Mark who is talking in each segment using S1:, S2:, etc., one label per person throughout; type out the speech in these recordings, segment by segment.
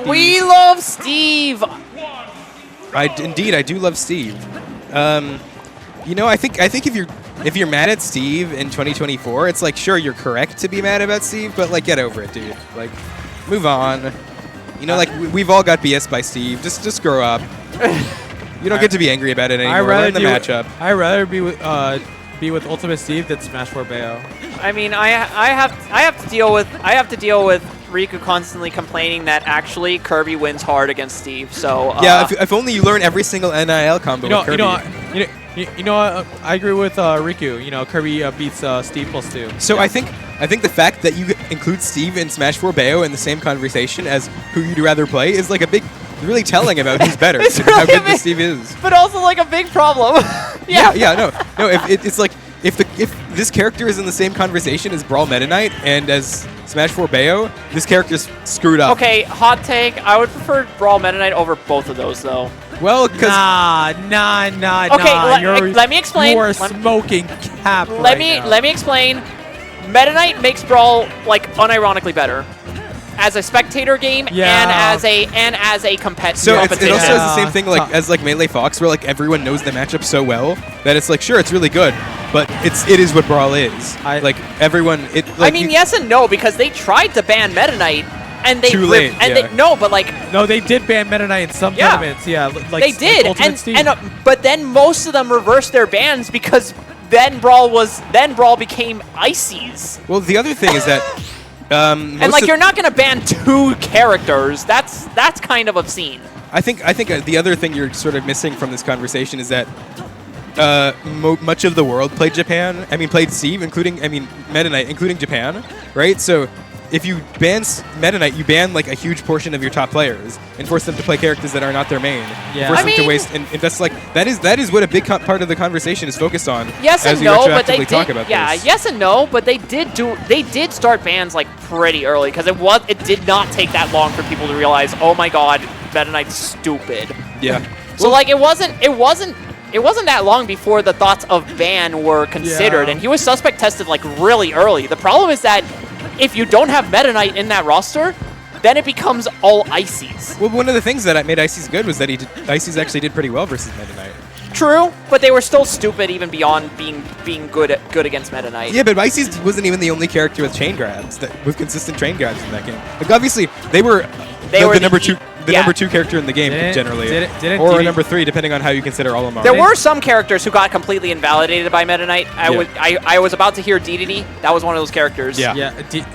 S1: Steve.
S2: We love Steve.
S1: Indeed, I do love Steve. You know, I think if you're mad at Steve in 2024, it's like, sure, you're correct to be mad about Steve, but like, get over it, dude. Like, move on. You know, like we've all got BS by Steve. Just grow up. You don't get to be angry about it anymore. Learn the matchup.
S3: I'd rather be with Ultimate Steve than Smash 4 Bayo.
S2: I mean, I have to deal with Riku constantly complaining that actually Kirby wins hard against Steve. So
S1: yeah, if only you learn every single NIL combo with Kirby.
S3: You know, I agree with Riku. You know, Kirby beats Steve +2.
S1: So I think the fact that you include Steve and Smash 4 Bayo in the same conversation as who you'd rather play is like really telling about who's better,
S2: it's
S1: and
S2: really
S1: how good Steve is.
S2: But also like a big problem.
S1: Yeah, no. It's like if this character is in the same conversation as Brawl Meta Knight and as Smash 4 Bayo, this character's screwed up.
S2: Okay, hot take. I would prefer Brawl Meta Knight over both of those though.
S1: Well, because
S2: Okay, let me explain.
S3: You are smoking cap.
S2: Let me explain. Meta Knight makes Brawl like unironically better as a spectator game and as a competition.
S1: So it also has the same thing like as like Melee Fox, where like everyone knows the matchup so well that it's like, sure, it's really good, but it is what Brawl is. Like everyone,
S2: I mean, yes and no, because they tried to ban Meta Knight. And they
S1: too late,
S3: no, they did ban Meta Knight in some tournaments. Yeah, like
S2: they did,
S3: like
S2: but then most of them reversed their bans because then Brawl became Ices.
S1: Well, the other thing is that
S2: and like you're not gonna ban 2 characters. That's kind of obscene.
S1: I think the other thing you're sort of missing from this conversation is that much of the world played Japan. I mean, played Steve, Meta Knight, including Japan, right? So if you ban Meta Knight, you ban like a huge portion of your top players and force them to play characters that are not their main. Yeah. Force them to waste, and that's like that is what a big part of the conversation is focused on.
S2: Yes and no, but they
S1: talk
S2: did.
S1: About
S2: this. Yes and no, but they did start bans like pretty early because it did not take that long for people to realize, oh my god, Meta Knight's stupid.
S1: Yeah.
S2: So like it wasn't that long before the thoughts of ban were considered, and he was suspect tested like really early. The problem is that if you don't have Meta Knight in that roster, then it becomes all Ices.
S1: Well, one of the things that made Ices good was that Ices actually did pretty well versus Meta Knight.
S2: True, but they were still stupid even beyond being good against Meta Knight.
S1: Yeah, but Ices wasn't even the only character with chain grabs with consistent chain grabs in that game. Like obviously they were the number 2. Number 2 character in the game, generally. Or number 3, depending on how you consider Olimar.
S2: There were some characters who got completely invalidated by Meta Knight. I was about to hear DDD. That was one of those characters.
S3: Yeah.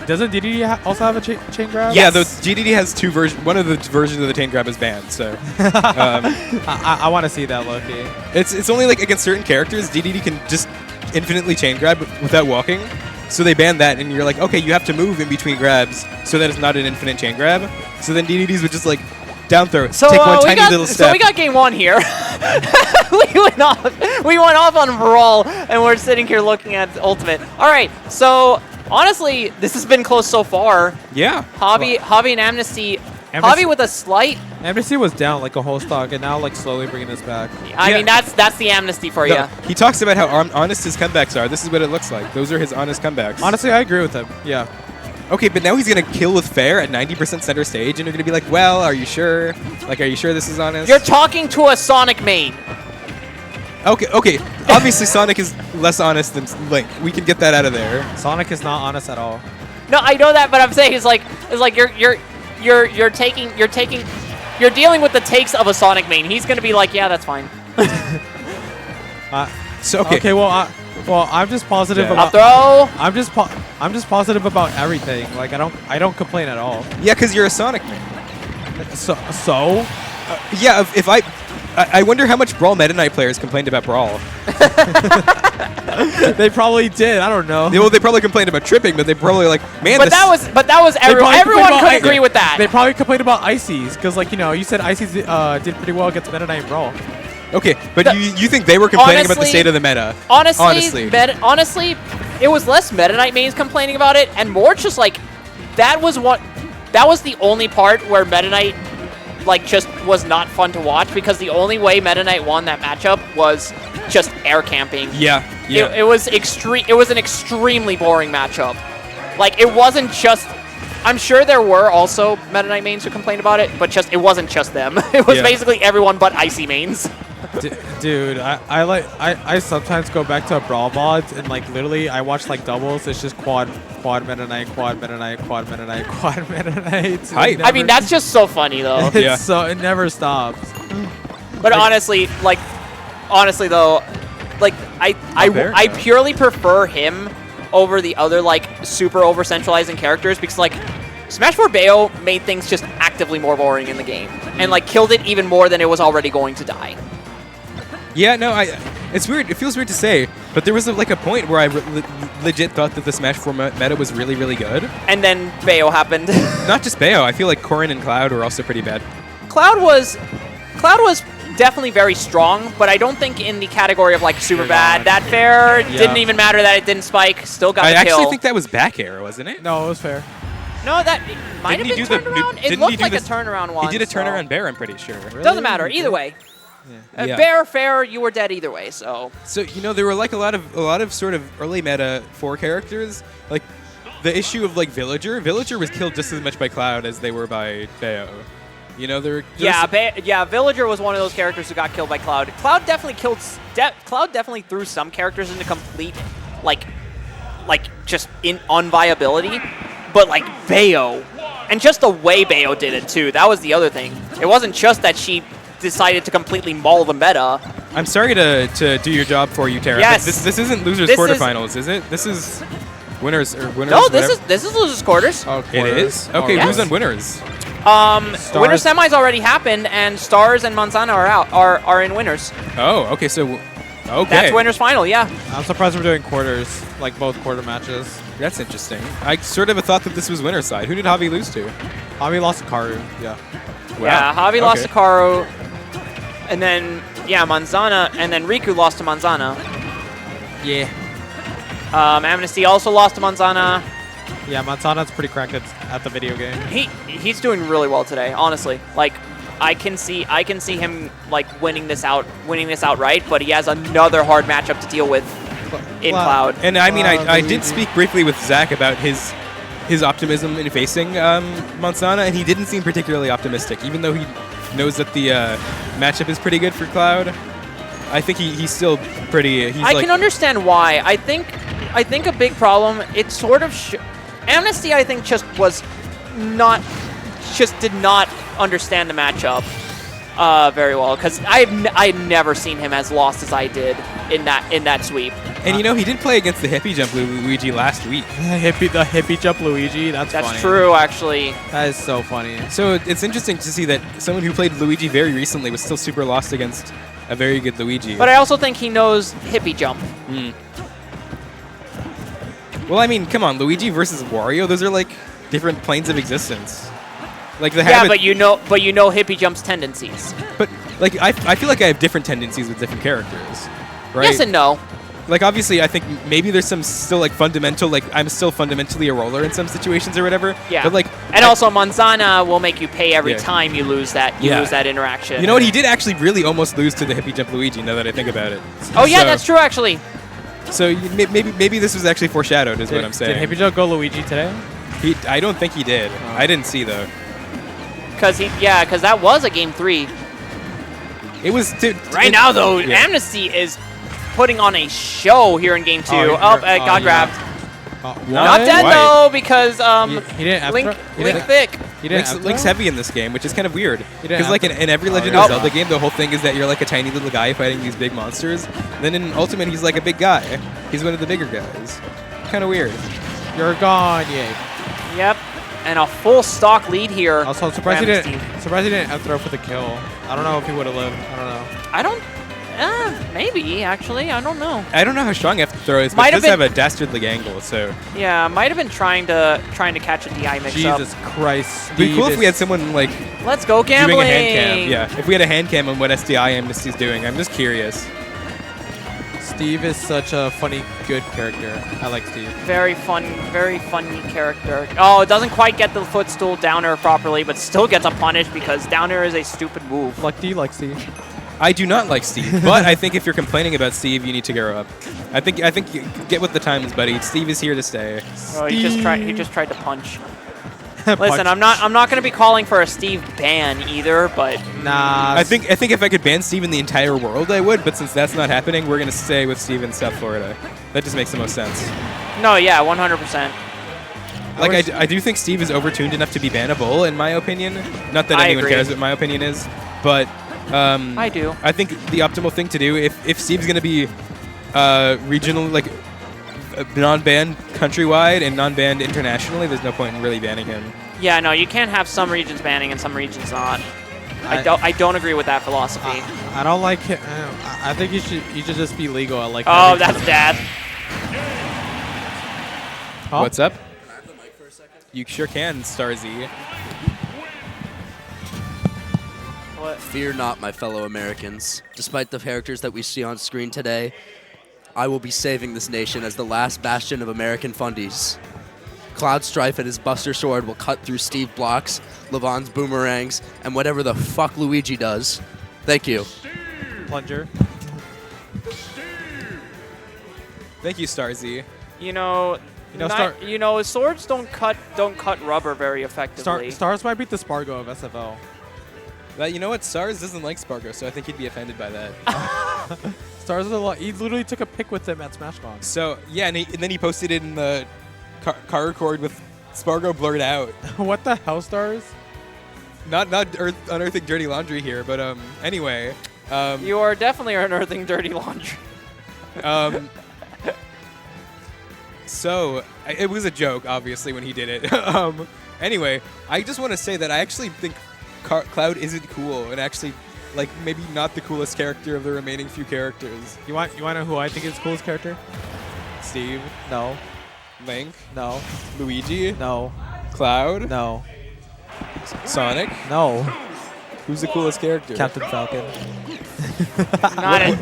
S3: Doesn't DDD also have a chain grab?
S1: Yeah, DDD has 2 versions. One of the versions of the chain grab is banned, so.
S3: I want to see that, Loki.
S1: It's only like against certain characters, DDD can just infinitely chain grab without walking. So they banned that, and you're like, okay, you have to move in between grabs so that it's not an infinite chain grab. So then DDDs would just like down throw, take one tiny little step.
S2: So we got game 1 here. we went off on Brawl, and we're sitting here looking at Ultimate. All right, so honestly, this has been close so far.
S1: Yeah.
S2: Javi and Amnesty. Javi with a slight.
S3: Amnesty was down like a whole stock, and now like slowly bringing us back.
S2: I mean, that's the Amnesty for you.
S1: He talks about how honest his comebacks are. This is what it looks like. Those are his honest comebacks.
S3: Honestly, I agree with him. Yeah.
S1: Okay, but now he's going to kill with fair at 90% center stage, and you're going to be like, well, are you sure? Like, are you sure this is honest?
S2: You're talking to a Sonic main.
S1: Okay. Obviously, Sonic is less honest than Link. We can get that out of there.
S3: Sonic is not honest at all.
S2: No, I know that, but I'm saying it's like you're dealing with the takes of a Sonic main. He's going to be like, yeah, that's fine.
S3: Okay, well, I'm just positive about.
S2: Throw.
S3: I'm just positive about everything. Like I don't complain at all.
S1: Yeah, because you're a Sonic man.
S3: So?
S1: Yeah, if I wonder how much Brawl Meta Knight players complained about Brawl.
S3: They probably did. I don't know.
S1: They probably complained about tripping, but they probably like, man.
S2: But that was everyone could agree with that.
S3: They probably complained about Ices because, like, you said Ices did pretty well against Meta Knight and Brawl.
S1: Okay, but you think they were complaining about the state of the meta?
S2: Honestly, it was less Meta Knight mains complaining about it, and more just like that was the only part where Meta Knight like just was not fun to watch because the only way Meta Knight won that matchup was just air camping.
S1: Yeah.
S2: It was extreme. It was an extremely boring matchup. Like it wasn't just I'm sure there were also Meta Knight mains who complained about it, but it wasn't just them. It was basically everyone but Icy mains.
S3: Dude, I sometimes go back to Brawl mods and like literally I watch like doubles. It's just quad Meta Knight, quad Meta Knight, quad Meta Knight, quad Meta Knight.
S2: I mean, that's just so funny though.
S3: So it never stops.
S2: But honestly though, like I purely prefer him over the other like super over centralizing characters because like Smash 4 Bayo made things just actively more boring in the game and like killed it even more than it was already going to die.
S1: Yeah, no, it's weird. It feels weird to say, but there was like a point where I legit thought that the Smash 4 meta was really, really good.
S2: And then Bayo happened.
S1: Not just Bayo. I feel like Corrin and Cloud were also pretty bad.
S2: Cloud was definitely very strong, but I don't think in the category of like super bad. That fair didn't even matter that it didn't spike. Still got the kill.
S1: I actually think that was back air, wasn't it?
S3: No, it was fair.
S2: No, that might have been turned around. It looked like a turnaround one.
S1: He did a turnaround bear, I'm pretty sure.
S2: Really? Doesn't matter. Either way.
S1: Yeah.
S2: Bear, fair, you were dead either way, so.
S1: So, you know, there were like a lot of sort of early meta 4 characters. Like, the issue of like Villager. Villager was killed just as much by Cloud as they were by Bayo. You know, there were
S2: Villager was one of those characters who got killed by Cloud. Cloud definitely Cloud definitely threw some characters into complete, like just in unviability. But like Bayo, and just the way Bayo did it too. That was the other thing. It wasn't just that she decided to completely maul the meta.
S1: I'm sorry to do your job for you, Tara.
S2: Yes.
S1: But this isn't losers quarterfinals, is it? This is winners or winners.
S2: No, this is losers quarters.
S1: Oh, it is. Okay,
S2: yes.
S1: who's on winners?
S2: Winner semis already happened, and Stars and Manzana are in winners.
S1: Oh, okay. So, okay.
S2: That's winners final. Yeah.
S3: I'm surprised we're doing quarters, like both quarter matches.
S1: That's interesting. I sort of thought that this was winner's side. Who did Javi lose to?
S3: Javi lost to Karu. Yeah.
S1: Wow.
S2: Yeah, Javi lost to Karu, and then Manzana, and then Riku lost to Manzana.
S3: Yeah.
S2: Amnesty also lost to Manzana.
S3: Yeah, Manzana's pretty cracked at the video game.
S2: He's doing really well today, honestly. Like, I can see him like winning this outright, but he has another hard matchup to deal with in Cloud.
S1: And I mean, I did speak briefly with Zach about his optimism in facing Manzana, and he didn't seem particularly optimistic, even though he knows that the matchup is pretty good for Cloud. I think he's still pretty. I
S2: can understand why. I think a big problem. It sort of Amnesty. I think just did not understand the matchup very well, because I've never seen him as lost as I did in that sweep.
S1: And you know, he did play against the hippie jump Luigi last week.
S3: The hippie jump Luigi. That's funny.
S2: True, actually.
S3: That is so funny.
S1: So it's interesting to see that someone who played Luigi very recently was still super lost against a very good Luigi.
S2: But I also think he knows hippie jump.
S1: Well, I mean, come on, Luigi versus Wario, those are like different planes of existence. Like
S2: but you know hippie jump's tendencies.
S1: But like I feel like I have different tendencies with different characters, right?
S2: Yes and no.
S1: Like, obviously, I think maybe there's some still like fundamental, like I'm still fundamentally a roller in some situations or whatever.
S2: Yeah.
S1: But like,
S2: and also Manzana will make you pay every time you lose that lose that interaction.
S1: You know what? He did actually really almost lose to the hippie jump Luigi. Now that I think about it.
S2: Oh yeah, that's true actually.
S1: So maybe this was actually foreshadowed, is what I'm saying.
S3: Did hippie jump go Luigi today?
S1: I don't think he did. I didn't see though.
S2: Because that was a game 3.
S1: It was
S2: right now though. Amnesty is putting on a show here in game 2. Got grabbed. Not dead though, because
S3: he didn't
S2: Link thick.
S1: Link's heavy in this game, which is kind of weird. Because like in every Legend of Zelda game, the whole thing is that you're like a tiny little guy fighting these big monsters. And then in Ultimate, he's like a big guy. He's one of the bigger guys. Kind of weird.
S3: You're gone, yay.
S2: Yep. And a full stock lead here.
S3: Also, I'm surprised he didn't throw for the kill. I don't know if he would have lived. I don't know.
S2: Maybe, actually. I don't know.
S1: I don't know how strong F throw is, but he does have a dastardly angle, so.
S2: Yeah, might have been trying to catch a DI mix-up.
S3: Jesus Christ.
S1: It'd be cool if we had someone, like,
S2: let's go gambling.
S1: Doing a hand cam. Yeah, if we had a hand cam on what SDI Amnesty's doing. I'm just curious.
S3: Steve is such a funny, good character. I like Steve.
S2: Very funny character. Oh, it doesn't quite get the footstool downer properly, but still gets a punish because downer is a stupid move.
S3: Do you like Steve?
S1: I do not like Steve, but I think if you're complaining about Steve, you need to grow up. I think you get with the times, buddy. Steve is here to stay.
S2: Oh, he just tried to punch. Listen, I'm not gonna be calling for a Steve ban either, but
S3: Nah.
S1: I think if I could ban Steve in the entire world, I would. But since that's not happening, we're gonna stay with Steve in South Florida. That just makes the most sense.
S2: no, yeah, 100%.
S1: Like I do think Steve is overtuned enough to be bannable, in my opinion. Not that
S2: I
S1: anyone
S2: agree.
S1: cares what my opinion is, but
S2: I do.
S1: I think the optimal thing to do, if Steve's gonna be regional, like non-banned countrywide and non-banned internationally, there's no point in really banning him.
S2: Yeah, no, you can't have some regions banning and some regions not. I don't agree with that philosophy.
S3: I don't like it. I think you should just be legal. Like.
S2: Oh, that's dad.
S3: Huh?
S1: What's up? You sure can, Starzy.
S2: What?
S4: Fear not, my fellow Americans. Despite the characters that we see on screen today, I will be saving this nation as the last bastion of American fundies. Cloud Strife and his Buster Sword will cut through Steve blocks, Levon's boomerangs, and whatever the fuck Luigi does. Thank you.
S3: Plunger.
S1: Thank you, Starzy.
S2: Swords don't cut rubber very effectively.
S3: Stars might beat the Spargo of SFL.
S1: You know what? Stars doesn't like Spargo, so I think he'd be offended by that.
S3: Stars is a lot. He literally took a pic with him at SmashCon.
S1: So yeah, and then he posted it in the car record with Spargo blurred out.
S3: What the hell, Stars?
S1: Not unearthing dirty laundry here, but anyway.
S2: You are definitely unearthing dirty laundry.
S1: So it was a joke, obviously, when he did it. Anyway, I just want to say that I actually think Cloud isn't cool, and actually, like, maybe not the coolest character of the remaining few characters.
S3: You want to know who I think is the coolest character?
S1: Steve,
S3: No.
S1: Link,
S3: No.
S1: Luigi,
S3: No.
S1: Cloud,
S3: No.
S1: Sonic.
S3: No.
S1: Who's the coolest character?
S3: Captain Falcon.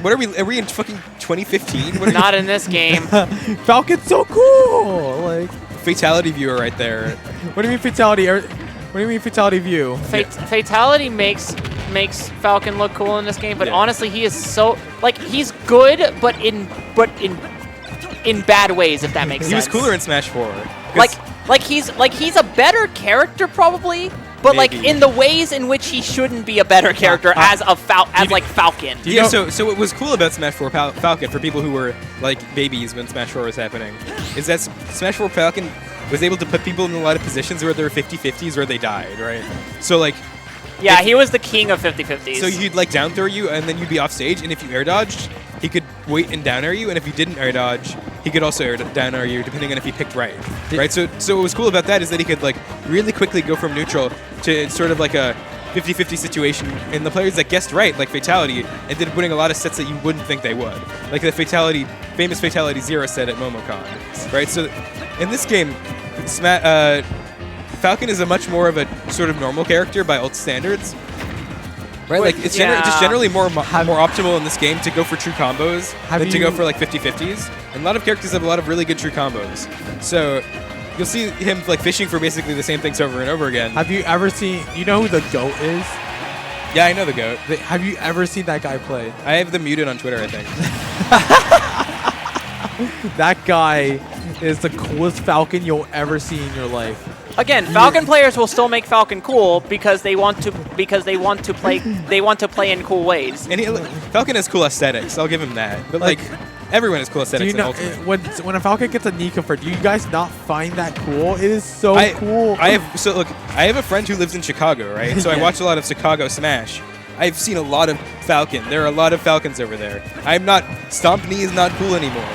S1: What are we? Are we in fucking 2015? What are
S2: Not in this game.
S3: Falcon's so cool. Like,
S1: Fatality viewer right there.
S3: what do you mean fatality? What do you mean fatality view?
S2: Fatality makes Falcon look cool in this game, but
S1: Yeah.
S2: honestly, he is so he's good, but in bad ways, if that makes sense.
S1: He was cooler in Smash 4.
S2: He's a better character probably, but like
S1: Maybe.
S2: in the ways in which he shouldn't be a better character as Falcon.
S1: Yeah, so what was cool about Smash 4 Falcon for people who were like babies when Smash 4 was happening is that Smash 4 Falcon was able to put people in a lot of positions where there were 50-50s where they died, right? So like,
S2: Yeah, he was the king of 50-50s.
S1: so he'd like down throw you and then you'd be off stage, and if you air dodged, he could wait and down air you, and if you didn't air dodge, he could also air down air you depending on if he picked right. Right? So what was cool about that is that he could like really quickly go from neutral to sort of like a 50-50 situation, and the players that guessed right, like Fatality, ended up winning a lot of sets that you wouldn't think they would. Like the famous Fatality 0 set at MomoCon. Right? So in this game, Falcon is a much more of a sort of normal character by ult standards. Right, like it's just generally more optimal in this game to go for true combos than to go for like 50-50s. And a lot of characters have a lot of really good true combos. So you'll see him like fishing for basically the same things over and over again.
S3: Have you ever seen? You know who the GOAT is?
S1: Yeah, I know the GOAT.
S3: Have you ever seen that guy play?
S1: I have them muted on Twitter, I think.
S3: That guy is the coolest Falcon you'll ever see in your life.
S2: Again, Falcon players will still make Falcon cool because they want to play in cool ways.
S1: And Falcon has cool aesthetics. I'll give him that. But like everyone has cool
S3: Do
S1: aesthetics
S3: you know
S1: in Ultimate.
S3: when a Falcon gets a knee confirmed, do you guys not find that cool? It is so cool.
S1: I have a friend who lives in Chicago, right? So I watch a lot of Chicago Smash. I've seen a lot of Falcon. There are a lot of Falcons over there. Stomp knee is not cool anymore.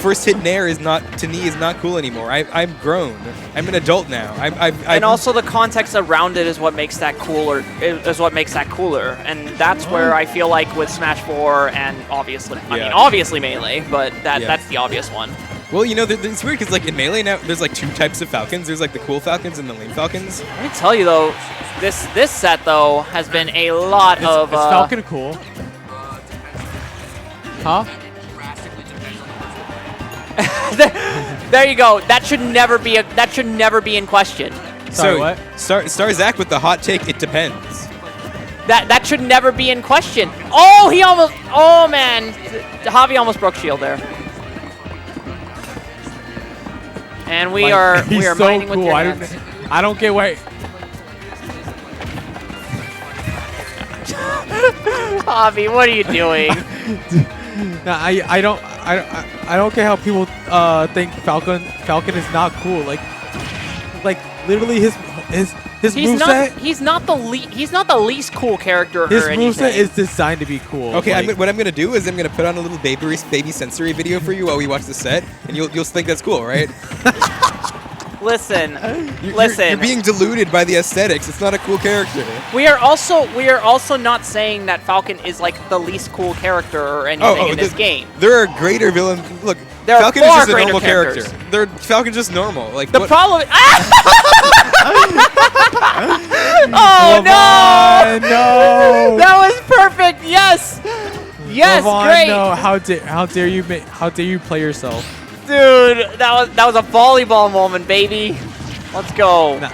S1: First hit nair is not cool anymore. I'm grown. I'm an adult now.
S2: And also the context around it is what makes that cooler. And that's where I feel like with Smash 4 and obviously Melee, but that's the obvious one.
S1: Well, you know, it's weird because like in Melee now, there's like two types of Falcons. There's like the cool Falcons and the lame Falcons.
S2: Let me tell you though, this set though has been a lot of.
S3: Is Falcon cool? Huh?
S2: There you go. That should never be in question.
S3: Sorry,
S1: so
S3: what?
S1: Star Zach with the hot take. It depends.
S2: That should never be in question. Oh, oh man, Javi almost broke shield there. And we
S3: Like,
S2: are
S3: he's so
S2: mining with
S3: cool.
S2: your
S3: I
S2: hands.
S3: I don't get why.
S2: Javi, what are you doing?
S3: No, I don't get how people think Falcon is not cool. Like literally his moveset.
S2: He's not the least cool character
S3: His
S2: or anything.
S3: moveset is designed to be cool.
S1: Okay,
S3: like,
S1: what I'm gonna do is I'm gonna put on a little baby sensory video for you while we watch the set, and you'll think that's cool, right?
S2: Listen,
S1: You're being deluded by the aesthetics. It's not a cool character.
S2: we are also not saying that Falcon is like the least cool character or anything in this game.
S1: There are greater villains. Look,
S2: There are
S1: Falcon is
S2: far
S1: just a
S2: greater
S1: normal
S2: characters.
S1: character. Falcon's just normal. Like
S2: The
S1: what-
S2: problem. Oh
S3: Lavon,
S2: no!
S3: no!
S2: That was perfect. Yes. Yes,
S3: Lavon,
S2: great.
S3: no! How dare you play yourself?
S2: Dude, that was a volleyball moment, baby. Let's go.
S3: Nah.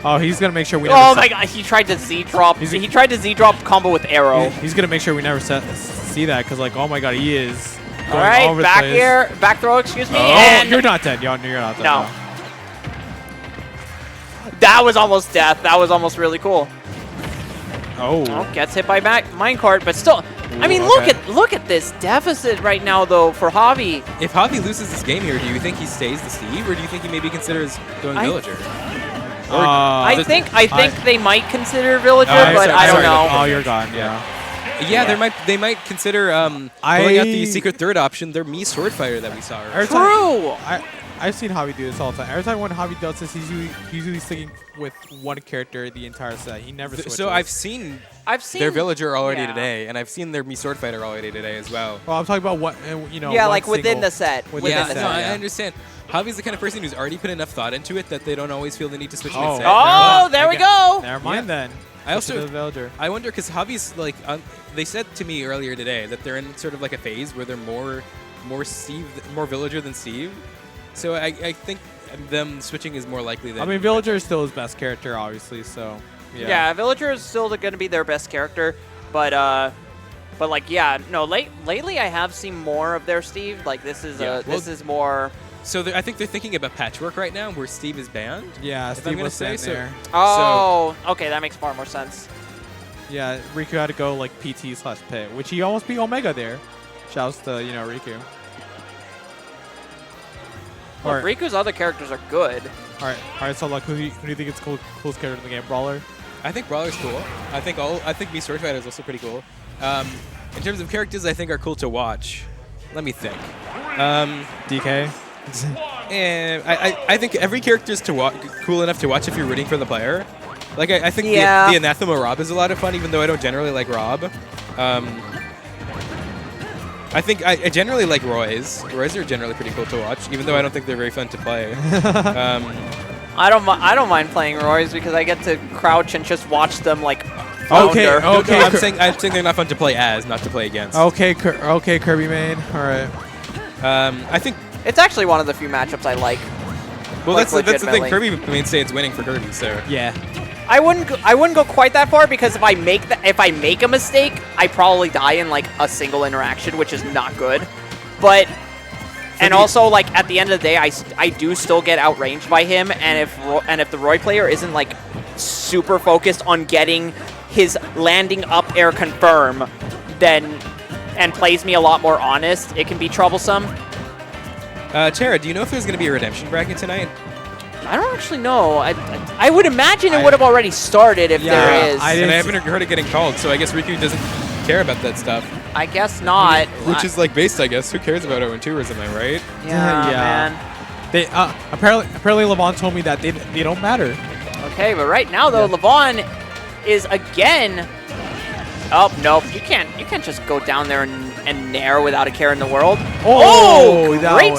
S3: Oh, he's gonna make sure we.
S2: Oh my god, he tried to Z drop. He tried to Z drop combo with arrow.
S3: He's gonna make sure we never see that, because like, oh my god, he is.
S2: All
S3: Going
S2: right,
S3: all over the
S2: back
S3: place.
S2: here, back throw. Excuse me.
S3: Oh,
S2: and
S3: you're not dead. You're not dead.
S2: no. That was almost death. That was almost really cool.
S3: Oh.
S2: Oh, gets hit by minecart, but still. I mean,
S3: Ooh, okay.
S2: look at this deficit right now, though, for Javi.
S1: If Javi loses this game here, do you think he stays the Steve, or do you think he maybe considers going Villager?
S2: I think they might consider Villager,
S1: Oh,
S2: but I don't
S1: sorry.
S2: know.
S3: Oh, you're gone. Yeah.
S1: Yeah, they might consider pulling out the secret third option, their Mii sword fighter that we saw earlier.
S2: True.
S3: I've seen Javi do this all the time. Every time when Javi does this, he's usually sticking with one character the entire set. He never switches.
S1: So I've seen their Villager already today, and I've seen their Mii sword fighter already today as well.
S3: Well, I'm talking about what
S2: Yeah, like within the set.
S3: Within
S1: Yeah,
S3: the set,
S1: no,
S3: yeah.
S1: I understand. Javi's the kind of person who's already put enough thought into it that they don't always feel the need to switch
S3: Oh.
S1: mid-set.
S2: Oh, there we go.
S3: Never mind then.
S1: I
S3: Switch to
S1: also
S3: the Villager.
S1: I wonder because Javi's like they said to me earlier today that they're in sort of like a phase where they're more Villager than Steve. So I think them switching is more likely than.
S3: I mean, Villager is still his best character, obviously. So
S2: Yeah, Villager is still going to be their best character, but like lately I have seen more of their Steve. Like this is more.
S1: So I think they're thinking about patchwork right now, where Steve is banned.
S3: Yeah,
S1: if I'm
S3: Steve
S1: gonna
S3: was
S1: say
S3: sitting there.
S2: Oh, okay, that makes far more sense.
S3: Yeah, Riku had to go like PT/pit, which he almost beat Omega there. Shouts to Riku.
S2: Look, Riku's other characters are good.
S3: All right. So like, who do you think is coolest character in the game? Brawler.
S1: I think Brawler's cool. I think Mii Sword Fighter is also pretty cool. In terms of characters, I think are cool to watch. Let me think.
S3: DK.
S1: And I think every character is cool enough to watch if you're rooting for the player. Like I think the Anathema Rob is a lot of fun, even though I don't generally like Rob. I think I generally like Roy's. Roy's are generally pretty cool to watch, even though I don't think they're very fun to play.
S2: I don't mind playing Roy's because I get to crouch and just watch them like.
S3: Okay.
S1: No, I'm saying they're not fun to play as, not to play against.
S3: Okay, Kirby main. All right.
S1: I think
S2: it's actually one of the few matchups I like.
S1: Well,
S2: like,
S1: that's the thing.
S2: legitimately.
S1: Kirby mainstay it's winning for Kirby, so
S3: Yeah.
S2: I wouldn't go quite that far because if I make a mistake, I probably die in like a single interaction, which is not good. But also like at the end of the day, I do still get outranged by him, and if the Roy player isn't like super focused on getting his landing up air confirm, and plays me a lot more honest, it can be troublesome.
S1: Tara, do you know if there's going to be a redemption bracket tonight?
S2: I don't actually know. I would imagine it would have already started if there is.
S1: I haven't heard it getting called, so I guess Riku doesn't care about that stuff.
S2: I guess not.
S1: Which is like based, I guess. Who cares about 0-2ers, am I right?
S2: Yeah, man.
S3: They apparently Lavon told me that they don't matter.
S2: Okay, but right now though, Lavon is again. Oh nope, you can't just go down there and nair without a care in the world.
S3: Oh,
S2: great!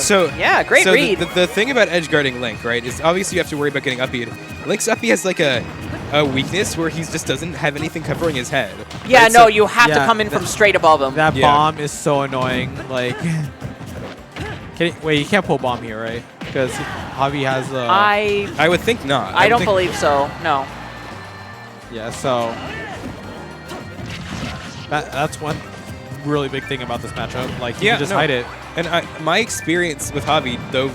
S2: Great
S1: so
S2: read.
S1: The thing about edge guarding Link, right, is obviously you have to worry about getting up-beat. Link's up-beat has like a weakness where he just doesn't have anything covering his head.
S2: Yeah,
S1: right?
S2: no, you have to come in from straight above him.
S3: That bomb is so annoying. Like, wait, you can't pull bomb here, right? Because Javi has the.
S1: I would think not.
S2: I don't believe so. No.
S3: Yeah, so that's one. really big thing about this matchup. Like, you
S1: Yeah,
S3: can just
S1: no.
S3: hide it.
S1: And my experience with Javi, though,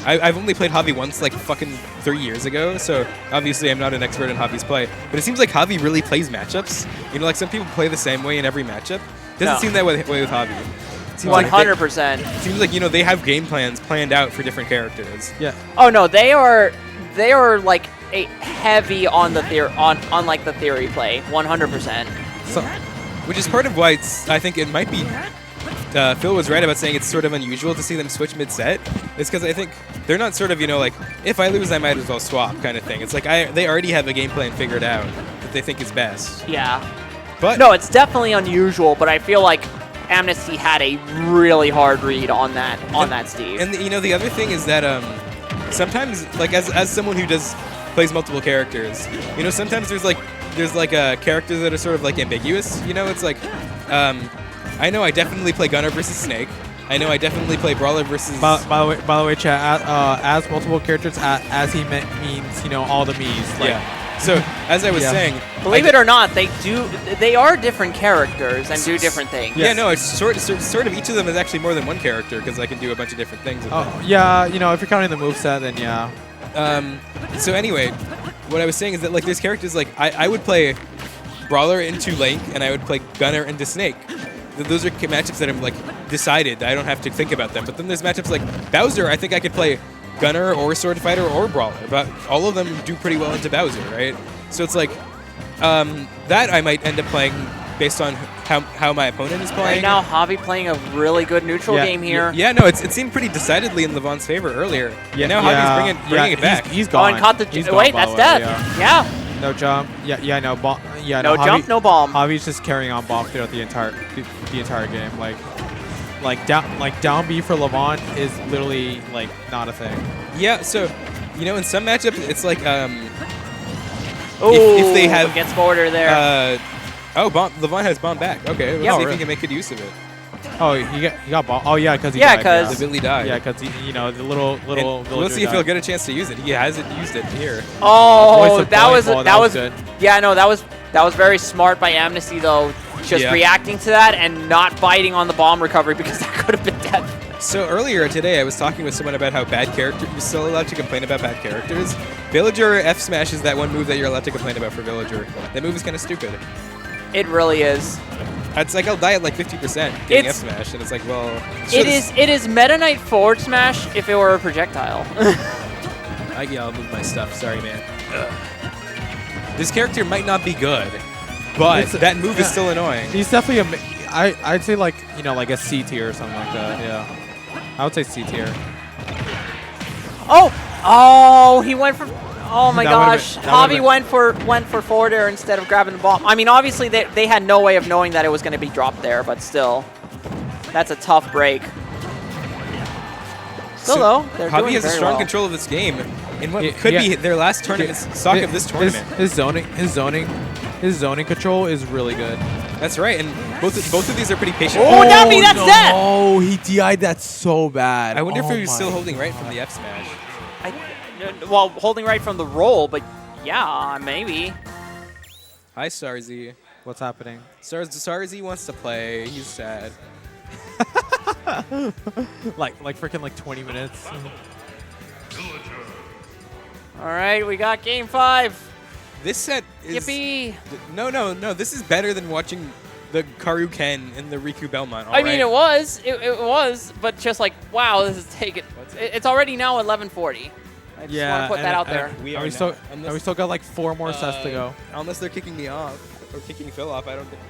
S1: I've only played Javi once, like, fucking 3 years ago, so obviously I'm not an expert in Javi's play. But it seems like Javi really plays matchups. You know, like, some people play the same way in every matchup. Doesn't
S2: No.
S1: seem that way with Javi. It seems like
S2: 100%.
S1: it seems like, you know, they have game plans planned out for different characters.
S3: Yeah.
S2: Oh no, they are like a heavy on the on like the theory play, 100%.
S3: So,
S1: Which is part of why I think it might be. Phil was right about saying it's sort of unusual to see them switch mid-set. It's because I think they're not sort of, you know, like, if I lose, I might as well swap kind of thing. It's like they already have a game plan figured out that they think is best.
S2: Yeah.
S1: But
S2: No, it's definitely unusual, but I feel like Amnesty had a really hard read on that Steve.
S1: And you know, the other thing is that sometimes, like, as someone who plays multiple characters, you know, sometimes there's characters that are sort of like ambiguous. You know, it's like I know I definitely play Gunner versus Snake. I know I definitely play Brawler versus.
S3: by the way, chat. As multiple characters, as he means, you know, all the me's. Like,
S1: Yeah. So as I was saying,
S2: Believe it or not, they are different characters and do different things.
S1: Yeah, no, it's sort of each of them is actually more than one character because I can do a bunch of different things with them.
S3: Oh, yeah, you know, if you're counting the moveset, then yeah.
S1: So anyway, what I was saying is that, like, there's characters like I would play Brawler into Link and I would play Gunner into Snake. Those are matchups that I'm like decided. I don't have to think about them. But then there's matchups like Bowser. I think I could play Gunner or Sword Fighter or Brawler, but all of them do pretty well into Bowser, right? So it's like that I might end up playing based on how my opponent is playing.
S2: Right now, Javi playing a really good neutral game here.
S1: Yeah, no, it seemed pretty decidedly in Levon's favor earlier. Yeah, now Javi's bringing it back.
S3: He's
S2: Oh,
S3: gone.
S2: and caught the
S3: He's
S2: wait,
S3: gone,
S2: that's
S3: by the way,
S2: death. Yeah.
S3: No jump. Yeah, no bomb. Yeah,
S2: No
S3: Javi,
S2: jump, no bomb.
S3: Javi's just carrying on bomb throughout the entire game. Like down B for Levon is literally like not a thing.
S1: Yeah, so you know, in some matchups, it's like
S2: Oh,
S1: if they have
S2: gets border there.
S1: Levon has bomb back. Okay, let's
S2: Yeah.
S1: see if he can make good use of it.
S3: Oh, he got bomb. Oh yeah, because he
S2: Yeah,
S3: died,
S2: 'cause-
S1: The Billy died.
S3: yeah, because you know the little
S1: And we'll
S3: villager
S1: see if he'll
S3: died.
S1: get a chance to use it. He hasn't used it here.
S2: Oh,
S3: Voice of
S2: that was
S3: Blindfold,
S2: that was
S3: good.
S2: yeah, no, that was very smart by Amnesty though, just
S1: Yeah.
S2: reacting to that and not biting on the bomb recovery because that could have been dead.
S1: So earlier today, I was talking with someone about how bad characters. You're still allowed to complain about bad characters. Villager F Smash is that one move that you're allowed to complain about for Villager. That move is kind of stupid.
S2: It really is.
S1: It's like I'll die at like 50% getting F
S2: It's-
S1: Smash, and it's like, well,
S2: It is Meta Knight forward smash if it were a projectile.
S1: Yeah, I'll move my stuff. Sorry, man. Ugh. This character might not be good, but
S3: It's-
S1: that move is still annoying.
S3: He's definitely I'd say like, you know, like a C tier or something like that. Yeah, I would say C tier.
S2: Oh, he went for. Oh my
S3: That would've
S2: gosh,
S3: been- that would've
S2: Javi went for forward air instead of grabbing the bomb. I mean, obviously they had no way of knowing that it was going to be dropped there, but still, that's a tough break. Still though, they're
S1: Javi
S2: doing
S1: has a
S2: very
S1: strong
S2: well.
S1: control of this game in what
S3: Yeah,
S1: could
S3: yeah.
S1: be their last tournament stock of this tournament.
S3: His zoning control is really good.
S1: That's right, and both of these are pretty patient.
S2: Oh, Navi, that's dead!
S3: Oh, he DI'd that so bad.
S1: I wonder if
S3: Oh
S1: he was still
S3: my.
S1: holding right from the F Smash.
S2: Well, holding right from the roll, but yeah, maybe.
S1: Hi, Starzy.
S3: What's happening?
S1: Starzy wants to play. He's sad.
S3: like freaking like 20 minutes.
S2: All right, we got game 5.
S1: This set is...
S2: Yippee!
S1: No. This is better than watching the Karu Ken and the Riku Belmont.
S2: I mean, it was, but just like, wow, this is taking. It's already now 11:40. I just want to put that out there.
S1: We
S3: And
S1: are
S3: we still
S1: not-
S3: and we still got like 4 more sets to go.
S1: Unless they're kicking me off or kicking Phil off, I don't think.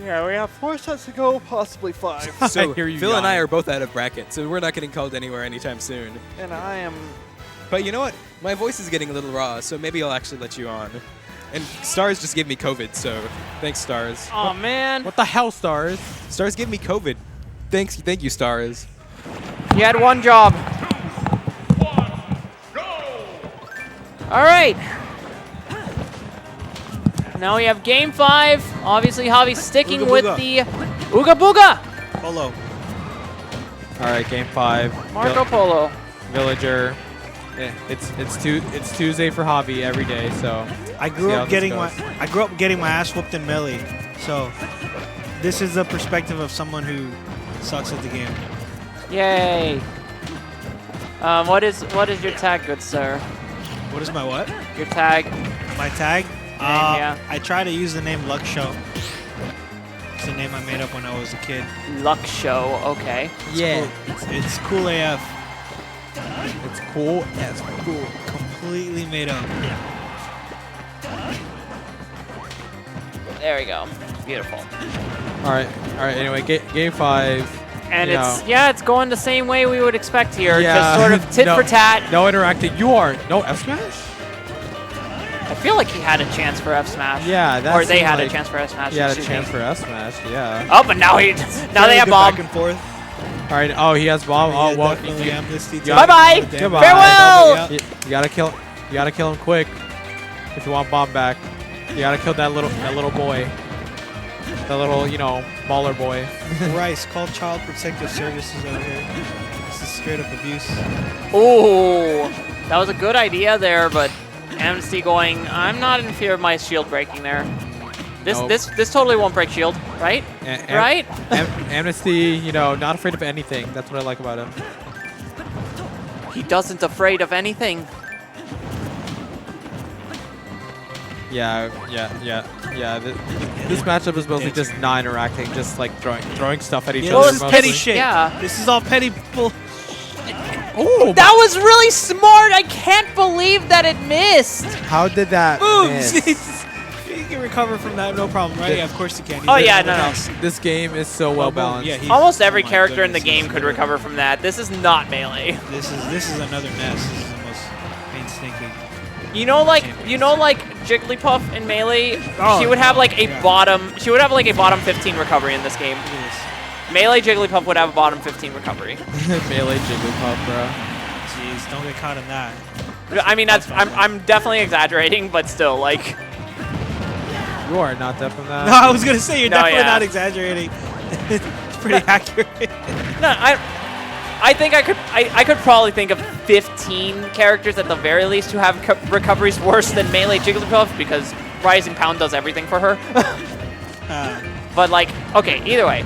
S2: Yeah, we have 4 sets to go, possibly 5.
S1: So
S3: I hear you
S1: Phil and I
S3: yawning.
S1: are both out of bracket, so we're not getting called anywhere anytime soon.
S2: And I am.
S1: But you know what? My voice is getting a little raw, so maybe I'll actually let you on. And Stars just gave me COVID, so thanks, Stars.
S2: Oh man,
S3: What the hell, Stars?
S1: Stars gave me COVID. Thank you, Stars.
S2: you had one job. All right. Now we have game 5. Obviously, Javi's sticking
S1: Ooga
S2: with
S1: booga.
S2: the Ooga Booga.
S1: Polo.
S3: All right, game 5.
S2: Marco Polo.
S3: Villager. It's Tuesday for Javi every day, so
S5: I grew
S3: see how
S5: up
S3: this
S5: getting
S3: goes.
S5: my ass whooped in melee. So this is the perspective of someone who sucks at the game.
S2: Yay. What is your tag, good sir?
S5: What is my what?
S2: Your tag.
S5: My tag?
S2: Yeah.
S5: I try to use the name Luck Show. It's the name I made up when I was a kid.
S2: Luck Show. Okay.
S3: Yeah.
S5: It's cool AF.
S3: It's cool as cool.
S5: Completely made up.
S2: There we go. Beautiful.
S3: All right. Anyway, game 5.
S2: And
S3: you
S2: it's going the same way we would expect here.
S3: Yeah.
S2: Just sort of tit for tat.
S3: No interacting. You are no F smash.
S2: I feel like he had a chance for F smash.
S3: Yeah, that
S2: or they
S3: seemed
S2: had a
S3: like
S2: chance for F smash.
S3: He had a
S2: excuse
S3: chance
S2: me.
S3: for F smash. Yeah.
S2: Oh, but now they have bomb.
S5: Back and forth.
S3: All right. Oh, he has bomb. Oh, well.
S5: Definitely Amnesty.
S2: Bye bye.
S3: Goodbye.
S2: Farewell.
S3: You gotta kill. You gotta kill him quick if you want bomb back. You gotta kill that little boy. That little, baller boy.
S5: Rice, call Child Protective Services over here. This is straight up abuse.
S2: Ooh, that was a good idea there, but Amnesty going, I'm not in fear of my shield breaking there.
S3: Nope.
S2: This totally won't break shield, right? Right?
S3: Amnesty, not afraid of anything. That's what I like about him.
S2: He doesn't afraid of anything.
S3: Yeah. This matchup is mostly just not interacting, just like throwing stuff at each
S5: Yeah,
S3: other.
S5: this is petty
S3: mostly.
S5: shit.
S2: Yeah.
S5: This is all petty bull.
S3: Oh,
S2: That was really smart. I can't believe that it missed.
S3: how did that
S5: Boom!
S3: miss?
S5: You can recover from that, no problem, right? Yeah, of course you can.
S2: Oh, yeah, no.
S3: This game is so well balanced.
S5: Yeah,
S2: Almost every
S5: oh my
S2: character in the
S5: goodness,
S2: game could recover from that. This is not melee.
S5: This is another mess. This is the most painstaking.
S2: You know, like Jigglypuff in Melee,
S5: Oh,
S2: she would have like a
S5: yeah.
S2: bottom 15 recovery in this game.
S5: Look at this.
S2: Melee Jigglypuff would have a bottom 15 recovery.
S3: Melee Jigglypuff, bro.
S5: Jeez, don't get caught in that.
S2: I mean, I'm definitely exaggerating, but still, like,
S3: You are not deaf from that.
S5: No, I was gonna say you're
S2: No,
S5: definitely
S2: yeah.
S5: not exaggerating. It's pretty accurate.
S2: no, I think I could probably think of 15 characters at the very least who have recoveries worse than Melee Jigglypuff because Rising Pound does everything for her. But like, okay, either way,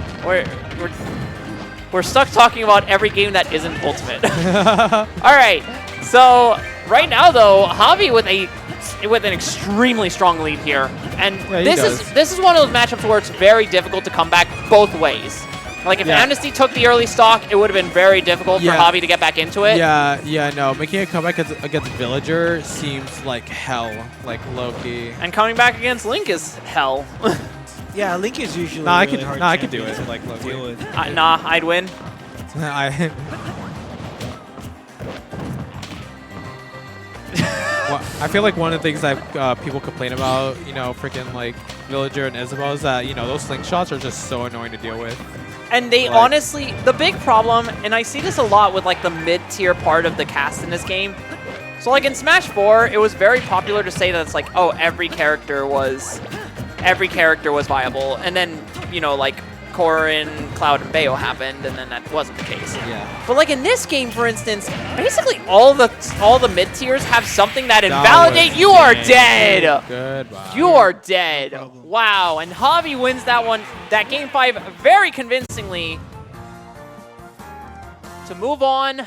S2: we're stuck talking about every game that isn't Ultimate. All right, so right now though, Javi with an extremely strong lead here, and
S3: Yeah,
S2: this is one of those matchups where it's very difficult to come back both ways. Like if
S3: Yeah.
S2: Amnesty took the early stock, it would have been very difficult for
S3: Yeah.
S2: Javi to get back into it.
S3: Yeah, no. Making a comeback against Villager seems like hell, like low-key.
S2: And coming back against Link is hell.
S5: Yeah, Link is usually
S3: Nah, I
S5: really
S3: could-
S5: hard
S3: nah, I could do
S5: champion
S3: it,
S5: to,
S3: like,
S5: deal with.
S2: Nah, I'd win.
S3: Well, I feel like one of the things that people complain about, freaking like Villager and Isabel is that, those slingshots are just so annoying to deal with.
S2: And they
S3: Like-
S2: honestly, the big problem, and I see this a lot with like the mid-tier part of the cast in this game. So like in Smash 4, it was very popular to say that it's like, oh, every character was viable. And then, like Corrin, Cloud, and Bayo happened, and then that wasn't the case.
S3: Yeah.
S2: But like in this game, for instance, basically all the mid-tiers have something that
S3: That
S2: invalidate
S3: was
S2: you are
S3: dead.
S2: dead.
S3: Goodbye.
S2: You are dead.
S5: problem.
S2: Wow, and Javi wins that game 5 very convincingly. To move on